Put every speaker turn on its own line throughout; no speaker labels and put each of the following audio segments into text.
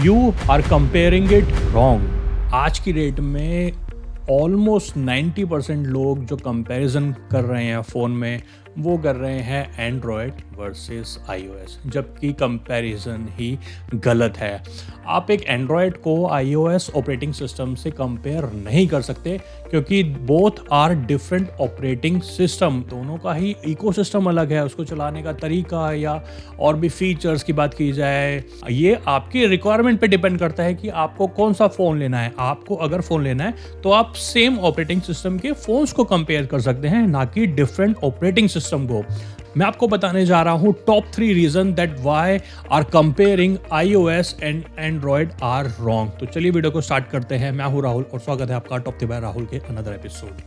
You are comparing it wrong. आज की date में ऑलमोस्ट 90% लोग जो कंपैरिजन कर रहे हैं फ़ोन में वो कर रहे हैं एंड्रॉयड वर्सेस आईओएस, जबकि कंपैरिजन ही गलत है। आप एक एंड्रॉयड को आईओएस ऑपरेटिंग सिस्टम से कंपेयर नहीं कर सकते क्योंकि both are different operating system. दोनों का ही इकोसिस्टम अलग है, उसको चलाने का तरीका या और भी फीचर्स की बात की जाए, ये आपकी रिक्वायरमेंट पे डिपेंड करता है कि आपको कौन सा फ़ोन लेना है। आपको अगर फ़ोन लेना है तो आप सेम ऑपरेटिंग सिस्टम के फ़ोन्स को कंपेयर कर सकते हैं, ना कि डिफरेंट ऑपरेटिंग सिस्टम को। मैं आपको बताने जा रहा हूं top 3 reason that why are comparing iOS and Android are wrong. तो चलिए वीडियो को स्टार्ट करते हैं। मैं हूं राहुल और स्वागत है आपका टॉप 3 बाय राहुल के अनदर एपिसोड।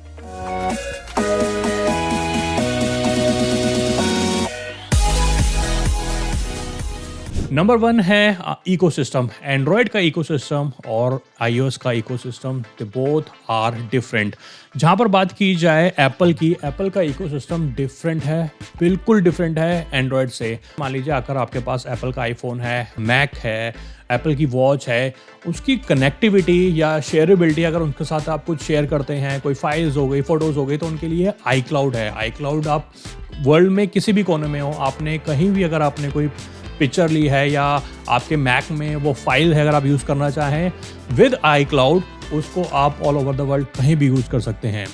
नंबर 1 है इकोसिस्टम। एंड्रॉयड का इकोसिस्टम और iOS का ecosystem, they both are different. जहाँ पर बात की जाए एप्पल की, एप्पल का इकोसिस्टम डिफरेंट है, बिल्कुल डिफरेंट है एंड्रॉयड से। मान लीजिए अगर आपके पास एप्पल का आईफोन है, मैक है, एप्पल की वॉच है, उसकी कनेक्टिविटी या शेयरेबिलिटी, अगर उनके साथ आप कुछ शेयर करते हैं, कोई फाइल्स हो गई, फोटोज़ हो गई, तो उनके लिए iCloud है। iCloud आप वर्ल्ड में किसी भी कोने में हो, आपने कहीं भी अगर आपने कोई पिक्चर ली है या आपके मैक में वो फाइल है, अगर आप यूज़ करना चाहें विद iCloud, उसको आप ऑल ओवर द वर्ल्ड कहीं भी यूज़ कर सकते हैं।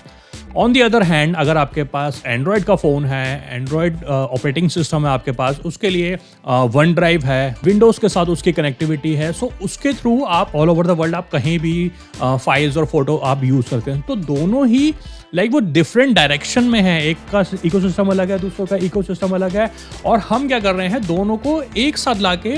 ऑन दी अदर हैंड, अगर आपके पास एंड्रॉयड का फ़ोन है, एंड्रॉयड ऑपरेटिंग सिस्टम है आपके पास, उसके लिए वन ड्राइव है, विंडोज़ के साथ उसकी कनेक्टिविटी है, सो उसके थ्रू आप ऑल ओवर द वर्ल्ड आप कहीं भी फाइल्स और फोटो आप यूज़ करते हैं। तो दोनों ही वो डिफरेंट डायरेक्शन में है। एक का इकोसिस्टम अलग है, दूसरों का इकोसिस्टम अलग है, और हम क्या कर रहे हैं, दोनों को एक साथ लाके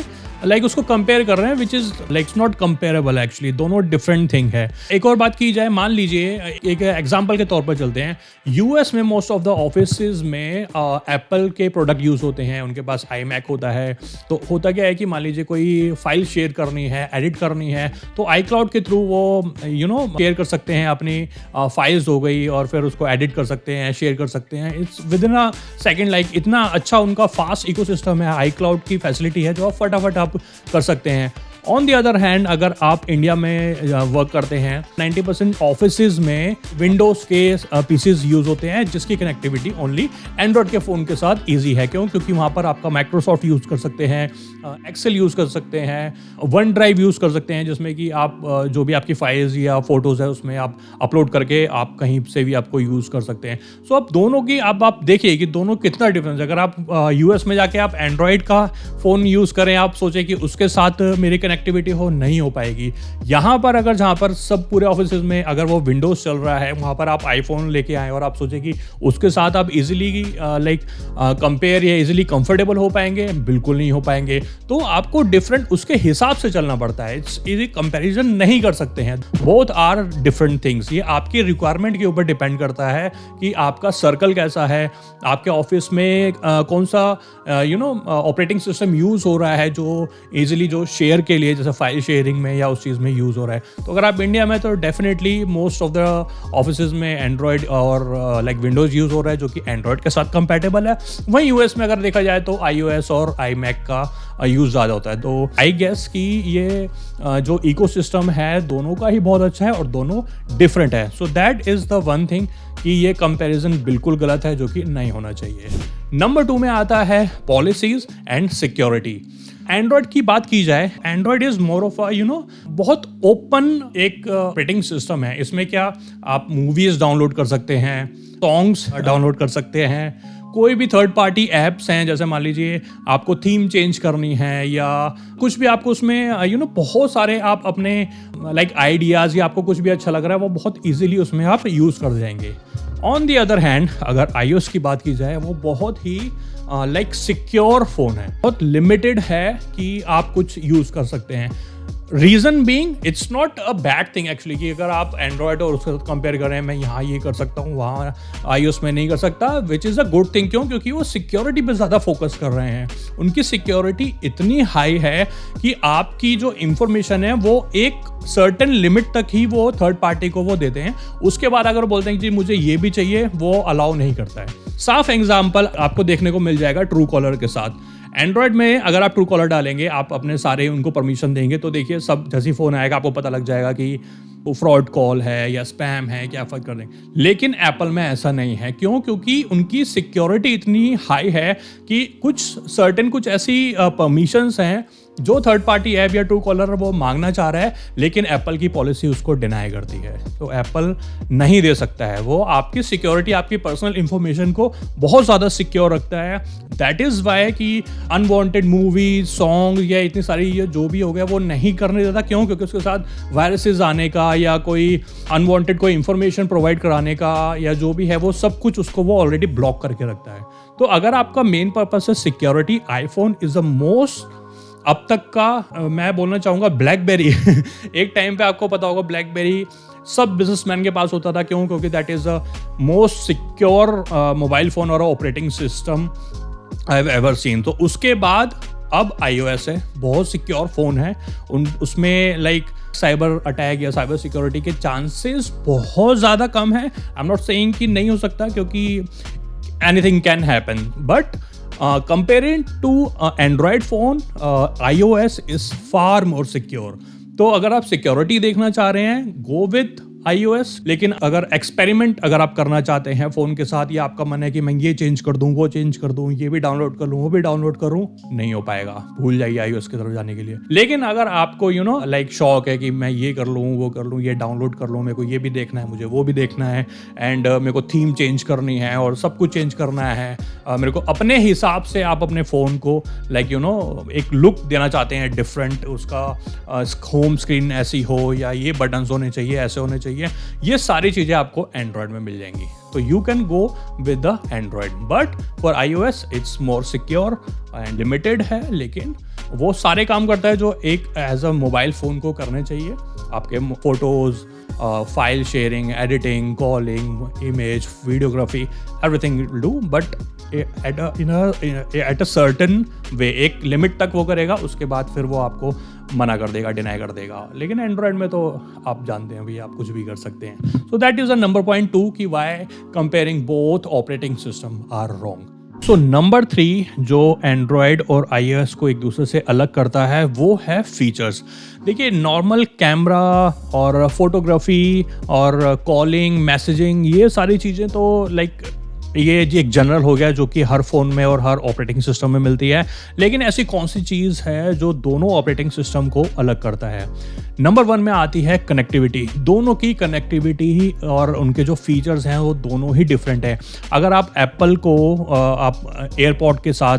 उसको कंपेयर कर रहे हैं, which is not comparable actually. दोनों डिफरेंट थिंग है। एक और बात की जाए, मान लीजिए एक एग्जांपल के तौर पर चलते हैं। यूएस में मोस्ट ऑफ द ऑफिसेज में एप्पल के प्रोडक्ट यूज़ होते हैं, उनके पास iMac होता है। तो होता क्या है कि मान लीजिए कोई फाइल शेयर करनी है, एडिट करनी है, तो iCloud के थ्रू वो शेयर कर सकते हैं अपनी फाइल्स हो गई, और फिर उसको एडिट कर सकते हैं, शेयर कर सकते हैं। It's with in a second. इतना अच्छा उनका फास्ट इकोसिस्टम है, iCloud की फैसिलिटी है जो आप फटाफट कर सकते हैं। ऑन दी अदर हैंड, अगर आप इंडिया में वर्क करते हैं, 90% ऑफिसेज में विंडोज़ के पीसीज यूज़ होते हैं जिसकी कनेक्टिविटी ओनली एंड्रॉयड के फ़ोन के साथ ईजी है। क्यों? क्योंकि वहाँ पर आपका माइक्रोसॉफ्ट यूज़ कर सकते हैं, एक्सेल यूज़ कर सकते हैं, वन ड्राइव यूज़ कर सकते हैं, जिसमें कि आप जो भी आपकी फाइल्स या फोटोज़ है उसमें आप अपलोड करके आप कहीं से भी आपको यूज़ कर सकते हैं। सो अब दोनों की आप देखिए कि दोनों कितना डिफरेंस है। अगर आप यूएस में जाके आप एंड्रॉयड का फ़ोन यूज़ करें, आप सोचें कि उसके साथ मेरी कनेक्टिविटी हो, नहीं हो पाएगी। यहाँ पर अगर जहाँ पर सब पूरे ऑफिसेज में अगर वो विंडोज़ चल रहा है, वहाँ पर आप आईफोन लेके आए और आप सोचें कि उसके साथ आप इजीली कंपेयर या इजीली कंफर्टेबल हो पाएंगे, बिल्कुल नहीं हो पाएंगे। तो आपको डिफरेंट उसके हिसाब से चलना पड़ता है। इट्स इजी कंपैरिजन नहीं कर सकते हैं। Both are different things. ये आपकी रिक्वायरमेंट के ऊपर डिपेंड करता है कि आपका सर्कल कैसा है, आपके ऑफिस में कौन सा ऑपरेटिंग सिस्टम यूज़ हो रहा है जो इजीली जो शेयर के लिए, जैसे फाइल शेयरिंग में या उस चीज़ में यूज़ हो रहा है। तो अगर आप इंडिया में, तो definitely most of the offices में एंड्रॉयड और विंडोज़ यूज़ हो रहा है जो कि एंड्रॉयड के साथ कंपैटिबल है। वहीं यूएस में अगर देखा जाए तो iOS और iMac का यूज़ ज़्यादा होता है। तो आई गेस कि ये जो इकोसिस्टम है दोनों का ही बहुत अच्छा है और दोनों डिफरेंट है। सो that is the one thing कि ये कंपैरिजन बिल्कुल गलत है, जो कि नहीं होना चाहिए। नंबर 2 में आता है पॉलिसीज एंड सिक्योरिटी। एंड्रॉयड की बात की जाए, एंड्रॉयड इज मोर ऑफ बहुत ओपन एक ऑपरेटिंग सिस्टम है। इसमें क्या आप मूवीज डाउनलोड कर सकते हैं, सॉन्ग्स डाउनलोड कर सकते हैं, कोई भी थर्ड पार्टी ऐप्स हैं, जैसे मान लीजिए आपको थीम चेंज करनी है या कुछ भी आपको उसमें बहुत सारे आप अपने आइडियाज़ या आपको कुछ भी अच्छा लग रहा है, वो बहुत ईजिली उसमें आप यूज़ कर जाएंगे। ऑन दी अदर हैंड, अगर iOS की बात की जाए, वो बहुत ही सिक्योर फ़ोन है, बहुत लिमिटेड है कि आप कुछ यूज़ कर सकते हैं। Reason being, it's not a bad thing actually कि अगर आप एंड्रॉयड और उसके साथ कंपेयर करें, मैं यहाँ ये कर सकता हूँ, वहाँ iOS में नहीं कर सकता, which is a good thing. क्यों? क्योंकि वो सिक्योरिटी पे ज़्यादा फोकस कर रहे हैं। उनकी सिक्योरिटी इतनी हाई है कि आपकी जो इंफॉर्मेशन है वो एक सर्टेन लिमिट तक ही वो थर्ड पार्टी को वो देते हैं। उसके बाद अगर बोलते हैं कि मुझे ये भी चाहिए, वो अलाउ नहीं करता है। साफ एग्जाम्पल आपको देखने को मिल जाएगा ट्रू कॉलर के साथ। एंड्रॉयड में अगर आप ट्रू कॉलर डालेंगे, आप अपने सारे उनको परमिशन देंगे, तो देखिए सब जैसे फ़ोन आएगा आपको पता लग जाएगा कि वो फ्रॉड कॉल है या स्पैम है, क्या फ़र्क कर देंगे। लेकिन एप्पल में ऐसा नहीं है। क्यों? क्योंकि उनकी सिक्योरिटी इतनी हाई है कि कुछ ऐसी परमिशंस हैं जो थर्ड पार्टी ऐप या ट्रू कॉलर वो मांगना चाह रहा है, लेकिन एप्पल की पॉलिसी उसको डिनाई करती है। तो एप्पल नहीं दे सकता है। वो आपकी सिक्योरिटी, आपकी पर्सनल इंफॉर्मेशन को बहुत ज़्यादा सिक्योर रखता है। दैट इज़ वाई कि अनवांटेड मूवी, सॉन्ग या इतनी सारी ये जो भी हो गया वो नहीं करने देता। क्यों? क्योंकि उसके साथ वायरसेस आने का या कोई अनवांटेड कोई इंफॉर्मेशन प्रोवाइड कराने का या जो भी है वो सब कुछ उसको वो ऑलरेडी ब्लॉक करके रखता है। तो अगर आपका मेन पर्पस है security, iPhone is the most अब तक का मैं बोलना चाहूँगा ब्लैकबेरी एक टाइम पे आपको पता होगा ब्लैकबेरी सब बिजनेसमैन के पास होता था। क्यों? क्योंकि that is the most secure mobile phone और operating system I have ever seen. तो उसके बाद अब iOS है, बहुत सिक्योर फ़ोन है। उसमें लाइक साइबर अटैक या साइबर सिक्योरिटी के चांसेस बहुत ज़्यादा कम है। आई एम नॉट सेइंग कि नहीं हो सकता, क्योंकि anything can happen, but comparing to Android phone, iOS is far more secure। तो अगर आप सिक्योरिटी देखना चाह रहे हैं, गो विथ iOS। लेकिन अगर एक्सपेरिमेंट अगर आप करना चाहते हैं फ़ोन के साथ, या आपका मन है कि मैं ये चेंज कर दूं, वो चेंज कर दूं, ये भी डाउनलोड कर लूं, वो भी डाउनलोड करूं, नहीं हो पाएगा। भूल जाइए iOS की तरफ जाने के लिए। लेकिन अगर आपको लाइक शौक है कि मैं ये कर लूँ, वो कर लूँ, ये डाउनलोड कर लूँ, मेरे को ये भी देखना है, मुझे वो भी देखना है, एंड मेरे को थीम चेंज करनी है और सब कुछ चेंज करना है, मेरे को अपने हिसाब से आप अपने फ़ोन को लाइक एक लुक देना चाहते हैं डिफरेंट, उसका होम स्क्रीन ऐसी हो या ये बटन्स होने चाहिए, ऐसे होने चाहिए, ये सारी चीज़ें आपको एंड्रॉयड में मिल जाएंगी। तो you can go with the Android, but for iOS it's more secure and limited है, लेकिन वो सारे काम करता है जो एक एज अ मोबाइल फ़ोन को करने चाहिए। आपके photos, file sharing, editing, calling, image, videography, everything will do, but at a certain way. एक लिमिट तक वो करेगा, उसके बाद फिर वो आपको मना कर देगा, डिनाई कर देगा। लेकिन एंड्रॉयड में तो आप जानते हैं भैया, आप कुछ भी कर सकते हैं। So that is the number point 2 कि why comparing both operating system are wrong. So number 3 जो एंड्रॉयड और iOS को एक दूसरे से अलग करता है वो है फीचर्स। देखिए, नॉर्मल कैमरा और फोटोग्राफी और कॉलिंग, मैसेजिंग, ये सारी चीज़ें तो लाइक ये जी एक जनरल हो गया जो कि हर फ़ोन में और हर ऑपरेटिंग सिस्टम में मिलती है। लेकिन ऐसी कौन सी चीज़ है जो दोनों ऑपरेटिंग सिस्टम को अलग करता है? नंबर 1 में आती है कनेक्टिविटी। दोनों की कनेक्टिविटी ही और उनके जो फीचर्स हैं वो दोनों ही डिफरेंट है। अगर आप एप्पल को आप एयरपॉड के साथ,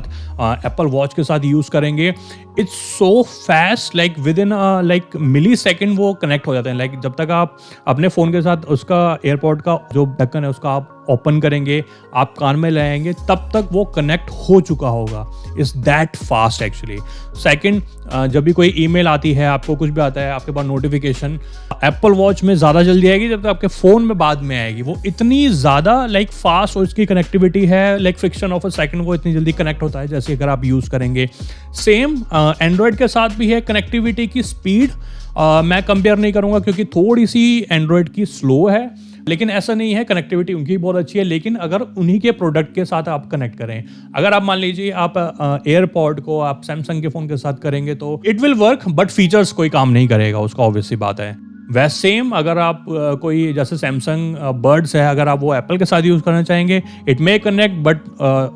एप्पल वॉच के साथ यूज़ करेंगे, it's so fast, like within like millisecond वो कनेक्ट हो जाते हैं। लाइक जब तक आप अपने फ़ोन के साथ उसका एयरपॉड का जो ढक्कन है उसका आप ओपन करेंगे, आप कान में लाएंगे, तब तक वो कनेक्ट हो चुका होगा। Is that fast actually. Second, जब भी कोई ईमेल आती है, आपको कुछ भी आता है, आपके पास नोटिफिकेशन, एप्पल वॉच में ज़्यादा जल्दी आएगी जब तक आपके फ़ोन में बाद में आएगी। वो इतनी ज़्यादा लाइक फास्ट और इसकी कनेक्टिविटी है, like friction of a second, वो इतनी जल्दी कनेक्ट होता है जैसे अगर आप यूज़ करेंगे। सेम एंड्रॉयड के साथ भी है। कनेक्टिविटी की स्पीड मैं कंपेयर नहीं करूँगा क्योंकि थोड़ी सी एंड्रॉयड की स्लो है, लेकिन ऐसा नहीं है, कनेक्टिविटी उनकी बहुत अच्छी है। लेकिन अगर उन्हीं के प्रोडक्ट के साथ आप कनेक्ट करें, अगर आप मान लीजिए आप एयरपॉड को आप सैमसंग के फ़ोन के साथ करेंगे तो it will work, but features कोई काम नहीं करेगा उसका, ऑब्वियस सी बात है। वैसे सेम अगर आप कोई जैसे सैमसंग बर्ड्स है, अगर आप वो एप्पल के साथ यूज़ करना चाहेंगे, it may connect but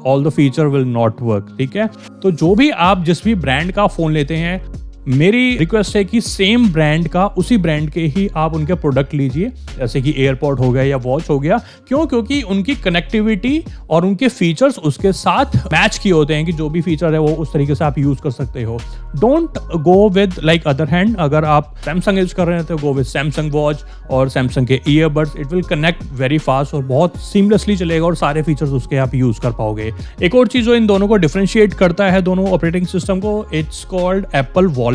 all the feature will not work. ठीक है, तो जो भी आप जिस भी ब्रांड का फ़ोन लेते हैं, मेरी रिक्वेस्ट है कि सेम ब्रांड का, उसी ब्रांड के ही आप उनके प्रोडक्ट लीजिए, जैसे कि एयरपॉड हो गया या वॉच हो गया। क्यों? क्योंकि उनकी कनेक्टिविटी और उनके फीचर्स उसके साथ मैच किए होते हैं कि जो भी फीचर है वो उस तरीके से आप यूज़ कर सकते हो। Don't go with like other hand. अगर आप सैमसंग यूज़ कर रहे हैं तो गो विद सैमसंग वॉच और सैमसंग के earbuds. It will connect very fast और बहुत सीमलेसली चलेगा और सारे फीचर्स उसके आप यूज़ कर पाओगे। एक और चीज़ जो इन दोनों को डिफ्रेंशिएट करता है, दोनों ऑपरेटिंग सिस्टम को, इट्स कॉल्ड एप्पल वॉलेट।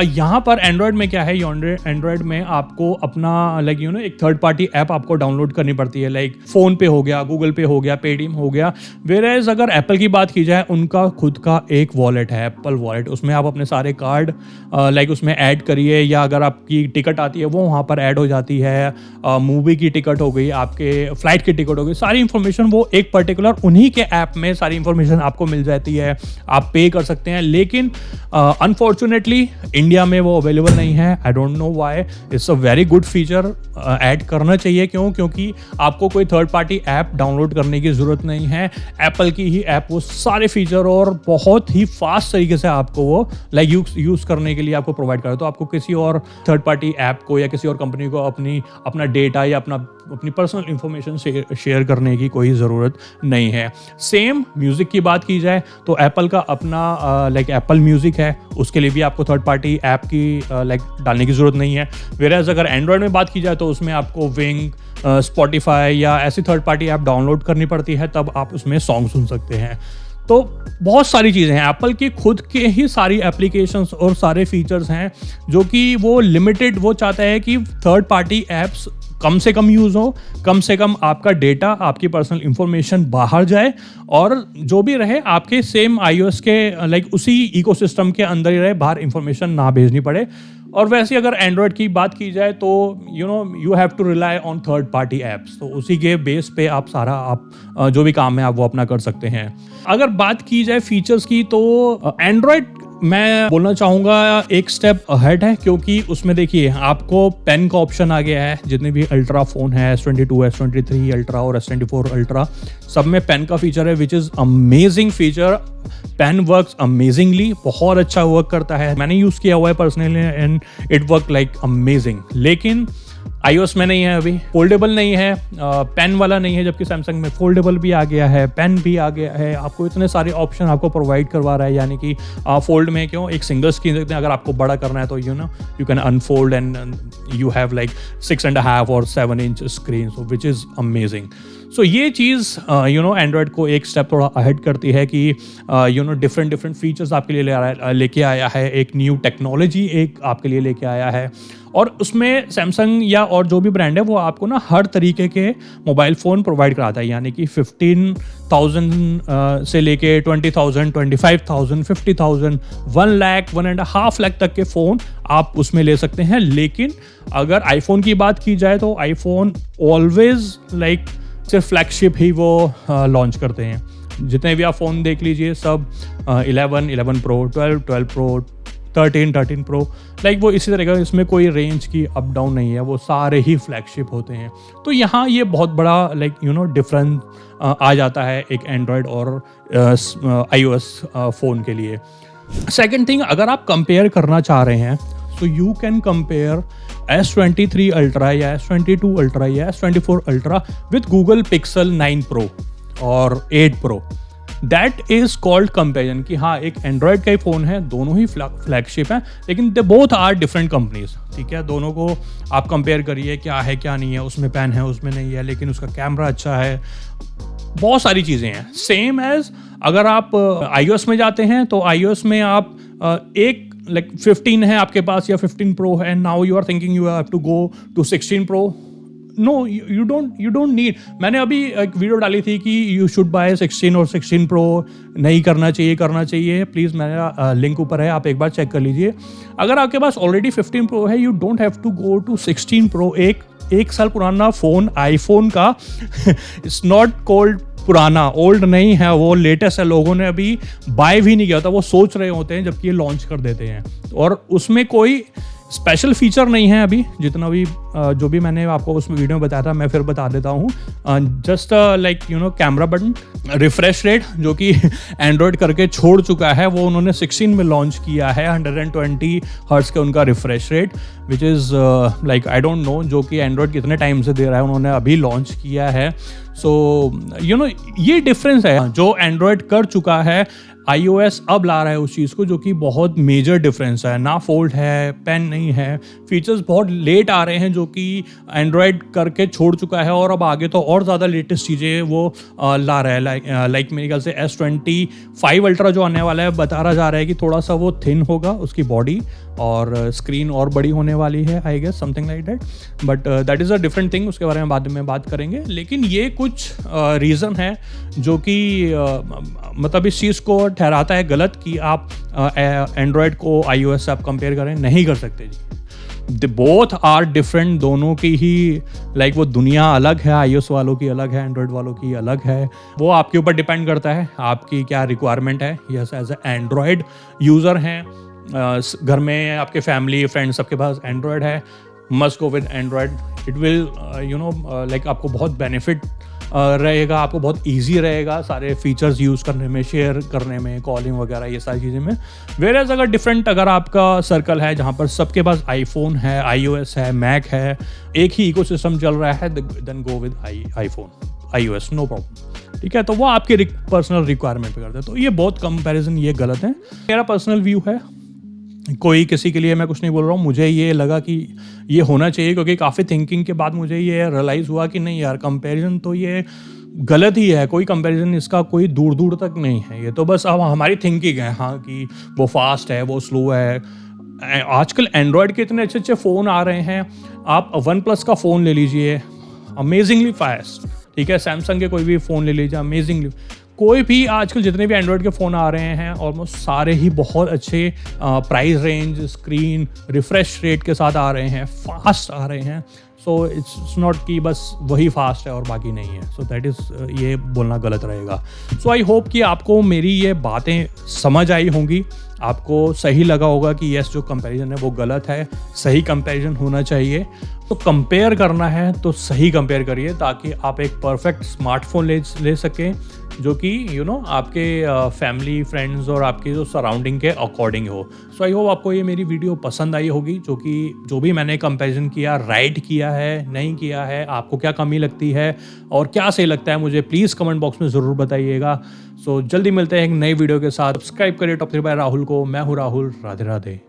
यहाँ पर एंड्रॉयड में क्या है, एंड्रॉयड में आपको अपना एक थर्ड पार्टी ऐप आपको डाउनलोड करनी पड़ती है, लाइक फ़ोन पे हो गया, गूगल पे हो गया, पेटीएम हो गया। वेयरएज अगर एप्पल की बात की जाए, उनका खुद का एक वॉलेट है, एप्पल वॉलेट। उसमें आप अपने सारे कार्ड उसमें ऐड करिए, या अगर आपकी टिकट आती है वो वहाँ पर ऐड हो जाती है। मूवी की टिकट हो गई, आपके फ्लाइट की टिकट हो गई, सारी इंफॉर्मेशन वो एक पर्टिकुलर उन्हीं के ऐप में सारी इंफॉर्मेशन आपको मिल जाती है। आप पे कर सकते हैं, लेकिन अनफॉर्चुनेटली इंडिया में वो अवेलेबल नहीं है। I don't know why. It's a very good feature, add करना चाहिए। क्योंकि आपको कोई थर्ड पार्टी ऐप डाउनलोड करने की ज़रूरत नहीं है। एप्पल की ही ऐप वो सारे फीचर और बहुत ही फास्ट तरीके से आपको वो यूज़ करने के लिए आपको प्रोवाइड करे। तो आपको किसी और थर्ड पार्टी ऐप को या किसी और कंपनी को अपना डेटा या अपनी पर्सनल इंफॉर्मेशन शेयर करने की कोई ज़रूरत नहीं है। सेम म्यूज़िक की बात की जाए तो एप्पल का अपना एप्पल म्यूज़िक है, उसके लिए भी आपको थर्ड पार्टी ऐप की डालने की ज़रूरत नहीं है। वेयरएज़ अगर एंड्रॉयड में बात की जाए तो उसमें आपको विंग, स्पॉटिफाई या ऐसी थर्ड पार्टी ऐप डाउनलोड करनी पड़ती है, तब आप उसमें सॉन्ग सुन सकते हैं। तो बहुत सारी चीज़ें हैं, एप्पल की खुद के ही सारी एप्लीकेशंस और सारे फीचर्स हैं जो कि वो लिमिटेड, वो चाहता है कि थर्ड पार्टी ऐप्स कम से कम यूज़ हो, कम से कम आपका डेटा, आपकी पर्सनल इंफॉर्मेशन बाहर जाए, और जो भी रहे आपके सेम iOS के उसी इकोसिस्टम के अंदर ही रहे, बाहर इंफॉर्मेशन ना भेजनी पड़े। और वैसे अगर एंड्रॉयड की बात की जाए तो you have to rely on third party apps, तो उसी के बेस पे आप जो भी काम है आप वो अपना कर सकते हैं। अगर बात की जाए फीचर्स की तो एंड्रॉयड मैं बोलना चाहूँगा एक स्टेप अहेड है, क्योंकि उसमें देखिए आपको पेन का ऑप्शन आ गया है। जितने भी अल्ट्रा फ़ोन है, S22, S23 अल्ट्रा और S24 अल्ट्रा, सब में पेन का फीचर है, which is amazing feature. Pen works amazingly, बहुत अच्छा वर्क करता है। मैंने यूज़ किया हुआ है personally and it work like amazing. लेकिन iOS में नहीं है, अभी फोल्डेबल नहीं है, पेन वाला नहीं है, जबकि सैमसंग में फोल्डेबल भी आ गया है, पेन भी आ गया है। आपको इतने सारे ऑप्शन आपको प्रोवाइड करवा रहा है, यानी कि फोल्ड में क्यों एक सिंगल स्क्रीन देखते हैं, अगर आपको बड़ा करना है तो you can unfold and you have 6.5 और 7 inch screen, so which is amazing. So ये चीज़ एंड्रॉयड को एक स्टेप थोड़ा अहेड करती है कि डिफरेंट फीचर्स आपके लिए लेके आया है, एक न्यू टेक्नोलॉजी एक आपके लिए लेके आया है। और उसमें सैमसंग या और जो भी ब्रांड है वो आपको ना हर तरीके के मोबाइल फ़ोन प्रोवाइड कराता है, यानी कि 15,000 से लेके 20,000, 25,000, 50,000, 1 लाख, 1.5 लाख तक के फ़ोन आप उसमें ले सकते हैं। लेकिन अगर आईफोन की बात की जाए तो आईफोन ऑलवेज सिर्फ फ्लैगशिप ही वो लॉन्च करते हैं। जितने भी आप फ़ोन देख लीजिए सब 11 प्रो, 12 प्रो, 13 प्रो, वो इसी तरह का, इसमें कोई रेंज की अप डाउन नहीं है, वो सारे ही फ्लैगशिप होते हैं। तो यहाँ ये बहुत बड़ा डिफरेंस आ जाता है एक एंड्रॉयड और iOS फ़ोन के लिए। सेकंड थिंग, अगर आप कंपेयर करना चाह रहे हैं तो you can compare S23 ultra या S22 अल्ट्रा या S24 ultra with Google pixel 9 pro और 8 pro. That is called comparison, कि हाँ एक एंड्रॉयड का ही फ़ोन है, दोनों ही फ्लैगशिप हैं, लेकिन they both are different companies. ठीक है, दोनों को आप कंपेयर करिए, क्या है क्या नहीं है, उसमें पेन है उसमें नहीं है, लेकिन उसका कैमरा अच्छा है, बहुत सारी चीज़ें हैं। सेम एज अगर आप iOS में जाते हैं तो iOS में आप एक 15 है आपके पास या 15 प्रो है, now you are thinking you have to go to 16 Pro. No, you don't need. मैंने अभी एक वीडियो डाली थी कि यू शुड बाय 16 और 16 प्रो नहीं करना चाहिए। प्लीज़ मेरा लिंक ऊपर है, आप एक बार चेक कर लीजिए। अगर आपके पास ऑलरेडी 15 प्रो है, you don't have to go to 16 Pro. एक साल पुराना फ़ोन आईफोन का इट्स नॉट कॉल्ड पुराना, ओल्ड नहीं है, वो लेटेस्ट है। लोगों ने अभी बाय भी नहीं किया था, वो सोच रहे होते हैं जबकि ये लॉन्च कर देते हैं, और उसमें कोई स्पेशल फीचर नहीं है अभी। जितना भी जो भी मैंने आपको उस वीडियो में बताया था, मैं फिर बता देता हूँ। Just camera button, refresh rate जो कि एंड्रॉयड करके छोड़ चुका है, वो उन्होंने 16 में लॉन्च किया है। 120 हर्ट्ज का उनका refresh rate, which is I don't know जो कि एंड्रॉयड कितने टाइम से दे रहा है, उन्होंने अभी लॉन्च किया है। सो ये डिफरेंस है जो एंड्रॉयड कर चुका है, iOS अब ला रहा है उस चीज़ को, जो कि बहुत मेजर डिफरेंस है। ना फोल्ड है, पेन नहीं है, फीचर्स बहुत लेट आ रहे हैं जो कि एंड्रॉयड करके छोड़ चुका है, और अब आगे तो और ज़्यादा लेटेस्ट चीज़ें वो ला रहा है। लाइक मेरे ख्याल से S25 अल्ट्रा जो आने वाला है, बता रहा जा रहा है कि थोड़ा सा वो थिन होगा उसकी बॉडी, और स्क्रीन और बड़ी होने वाली है, I guess something like that. But that is a different thing, उसके बारे में बाद में बात करेंगे। लेकिन ये कुछ रीज़न है जो कि मतलब इस चीज़ को ठहराता है गलत कि आप एंड्रॉयड को iOS से आप कंपेयर करें, नहीं कर सकते जी। दे बोथ आर डिफरेंट, दोनों की ही लाइक वो दुनिया अलग है, iOS वालों की अलग है, एंड्रॉयड वालों की अलग है। वो आपके ऊपर डिपेंड करता है आपकी क्या रिक्वायरमेंट है। Yes, as a Android user हैं, घर में आपके फैमिली फ्रेंड्स सबके पास एंड्रॉयड है, must go with Android. It will like आपको बहुत बेनिफिट रहेगा, आपको बहुत इजी रहेगा सारे फीचर्स यूज़ करने में, शेयर करने में, कॉलिंग वगैरह ये सारी चीज़ें में। वेयरएज़ अगर डिफरेंट, अगर आपका सर्कल है जहाँ पर सबके पास आईफोन है, iOS है, मैक है, एक ही इकोसिस्टम चल रहा है, then go with iOS, no problem. ठीक है, तो वो आपके पर्सनल रिक्वायरमेंट पे करते हैं। तो ये बहुत कंपैरिजन ये गलत है, मेरा पर्सनल व्यू है, कोई किसी के लिए मैं कुछ नहीं बोल रहा हूँ। मुझे ये लगा कि ये होना चाहिए, क्योंकि काफ़ी थिंकिंग के बाद मुझे ये रियलाइज़ हुआ कि नहीं यार, कंपैरिजन तो ये गलत ही है। कोई कंपैरिजन इसका कोई दूर दूर तक नहीं है, ये तो बस अब हमारी थिंकिंग है, हाँ, कि वो फास्ट है, वो स्लो है। आजकल एंड्रॉयड के इतने अच्छे अच्छे फ़ोन आ रहे हैं, आप OnePlus का फ़ोन ले लीजिए, अमेजिंगली फास्ट। ठीक है, सैमसंग के कोई भी फ़ोन ले लीजिए, अमेजिंगली। कोई भी आजकल जितने भी एंड्रॉयड के फ़ोन आ रहे हैं, ऑलमोस्ट सारे ही बहुत अच्छे price range, screen, refresh rate के साथ आ रहे हैं, फास्ट आ रहे हैं। सो इट्स नॉट कि बस वही फास्ट है और बाकी नहीं है। सो दैट इज़, ये बोलना गलत रहेगा। सो आई होप कि आपको मेरी ये बातें समझ आई होंगी, आपको सही लगा होगा कि यस, जो कंपैरिजन है वो गलत है, सही कंपैरिजन होना चाहिए। तो कंपेयर करना है तो सही कंपेयर करिए, ताकि आप एक परफेक्ट स्मार्टफोन ले सकें, जो कि आपके फैमिली, फ्रेंड्स और आपके जो सराउंडिंग के अकॉर्डिंग हो। सो आई होप आपको ये मेरी वीडियो पसंद आई होगी, जो भी मैंने कंपैरिजन किया, राइट किया है, नहीं किया है, आपको क्या कमी लगती है और क्या सही लगता है, मुझे प्लीज़ कमेंट बॉक्स में ज़रूर बताइएगा। सो जल्दी मिलते हैं एक नई वीडियो के साथ। सब्सक्राइब करिए टॉप 3 बाय राहुल को। मैं हूँ राहुल, राधे राधे।